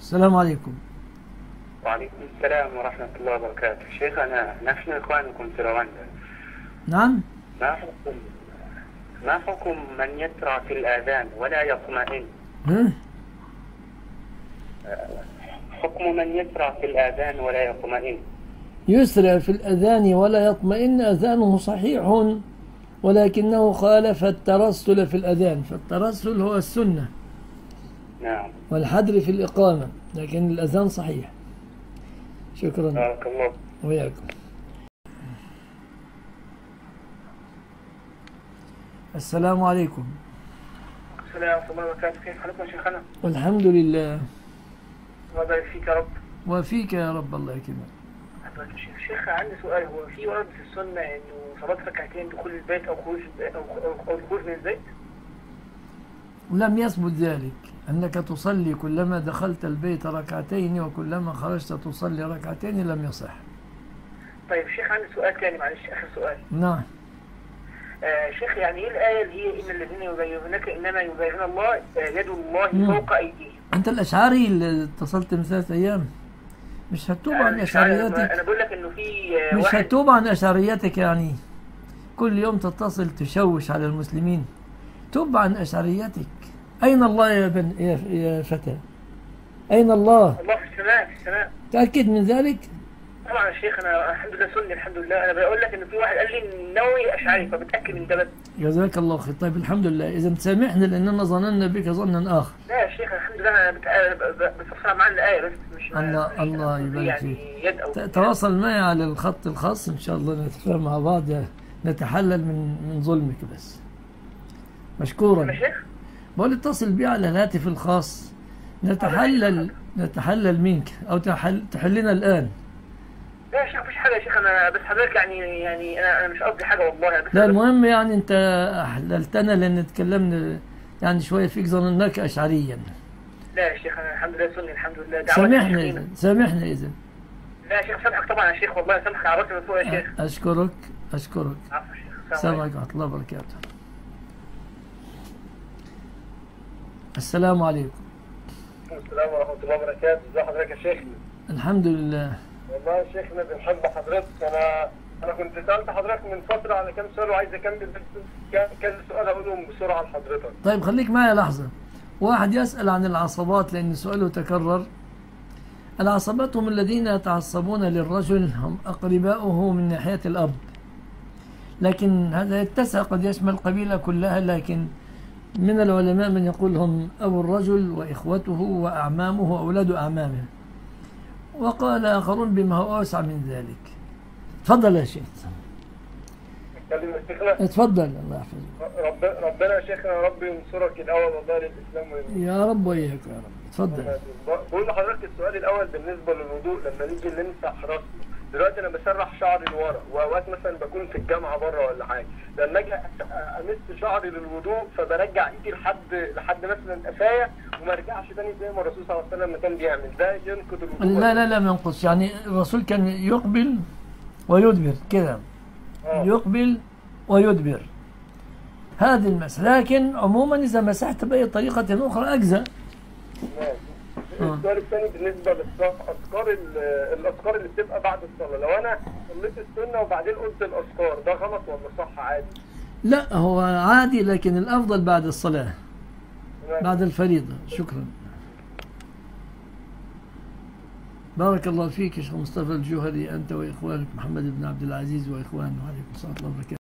السلام عليكم. وعليكم السلام ورحمة الله وبركاته. شيخنا نحن إخوانكم في رواندا. نعم. ما حكم ما حكم من يسرع في الآذان ولا يطمئن؟ ها؟ حكم من يسرع في الآذان ولا يطمئن. يسرع في الأذان ولا يطمئن، أذانه صحيح ولكنه خالف الترسل في الأذان، فالترسل هو السنة نعم. والحدر في الإقامة، لكن الأذان صحيح. شكرا. بارك الله. وياكم. السلام عليكم. السلام ورحمة الله وبركاته. كيف حالكم شيخنا؟ والحمد لله. الله يبارك فيك يا رب. وفيك يا رب، الله يكرمك. حضرتك يا شيخ عندي سؤال. هو في ورد في السنة إنه صلاة ركعتين دخول البيت أو خروج أو الخروج من البيت؟ لم يثبت ذلك، أنك تصلي كلما دخلت البيت ركعتين وكلما خرجت تصلي ركعتين، لم يصح. طيب شيخ عندي سؤال ثاني، معلش آخر سؤال. نعم. شيخ يعني ايه الآية اللي هي إن الذين يبايعونك إنما يبايعون الله يد الله فوق أيديهم؟ أنت الأشعري اللي اتصلت من 3 أيام، مش هتتوب عن أشعرياتك؟ أنا بقول لك إنه في مش هتتوب عن أشعرياتك يعني؟ كل يوم تتصل تشوش على المسلمين. توب عن أشعرياتك. أين الله يا فتى؟ أين الله؟ الله في السماء، في السماء. تأكد من ذلك؟ طبعا يا شيخ أنا الحمد لله سني الحمد لله. أنا بقول لك إنه في واحد قال لي نووي أشعري، فبتأكد من ده بس. جزاك الله خير. طيب الحمد لله، إذا تسامحنا لأننا ظننا بك ظنا آخر. لا يا شيخ الحمد لله، أنا بفسر معنا الآية بس، مش الله يبارك فيك. يعني تواصل معي على الخط الخاص إن شاء الله، نتفاهم مع بعض، نتحلل من ظلمك بس. مشكورا. يا شيخ بقول اتصل بي على الهاتف الخاص، نتحلل منك أو تحلنا الآن. لا يا شيخ مفيش حاجة يا شيخ. أنا بس حضرتك يعني أنا مش قصدي حاجة والله. بس لا المهم يعني أنت أحللتنا لأن تكلمنا يعني شوية فيك ظنناك أشعريا. لا يا شيخ أنا الحمد لله سني الحمد لله. سامحنا إذا. لا يا شيخ سامحك طبعا يا شيخ، والله سامحك على راسي من فوق يا شيخ. أشكرك. عفوا يا شيخ. السلام عليكم ورحمة الله وبركاته. السلام عليكم. السلام ورحمة الله وبركاته. ازي حضرتك يا شيخنا؟ الحمد لله. والله يا شيخنا بنحب حضرتك. أنا كنت سألت حضرتك من فترة على كام سؤال وعايز أكمل بس كذا سؤال هقولهم بسرعة لحضرتك. طيب خليك معي لحظة. واحد يسأل عن العصبات لأن سؤاله تكرر. العصبات هم الذين يتعصبون للرجل، هم أقرباؤه من ناحية الأب، لكن هذا يتسع، قد يشمل القبيلة كلها، لكن من العلماء من يقول هم أبو الرجل وإخوته وأعمامه وأولاد أعمامه، وقال آخرون بما هو أوسع من ذلك. تفضل يا شيخ. اتفضل. الله يحفظك. ربنا يا شيخنا يا رب ينصرك الأول والله للإسلام يا رب وإياك يا رب. اتفضل. بقول لحضرتك السؤال الأول بالنسبة للوضوء، لما نيجي نمسح راسنا دلوقتي أنا بسرح شعري لورا، وأوقات مثلا بكون في الجامعة بره ولا حاجة، لما أجي أمس شعري للوضوء فبرجع إيدي لحد مثلا قفايا وما أرجعش تاني زي ما الرسول صلى الله عليه وسلم كان بيعمل. ده ينقض الوضوء؟ لا ما ينقص. يعني الرسول كان يقبل ويدبر كده. يقبل ويدبر هذه المسألة، لكن عموما إذا مسحت بأي طريقة أخرى أجزاء. السؤال الثاني بالنسبة الأذكار اللي بتبقى بعد الصلاة، لو أنا صليت السنة وبعدين قلت الأذكار ده غلط ولا صح عادي؟ لا هو عادي، لكن الأفضل بعد الصلاة، بعد الفريضة. شكرا. بارك الله فيك يا شيخ مصطفى الجوهري، أنت وإخوانك محمد بن عبد العزيز وإخوانه. عليكم السلام ورحمة الله وبركاته.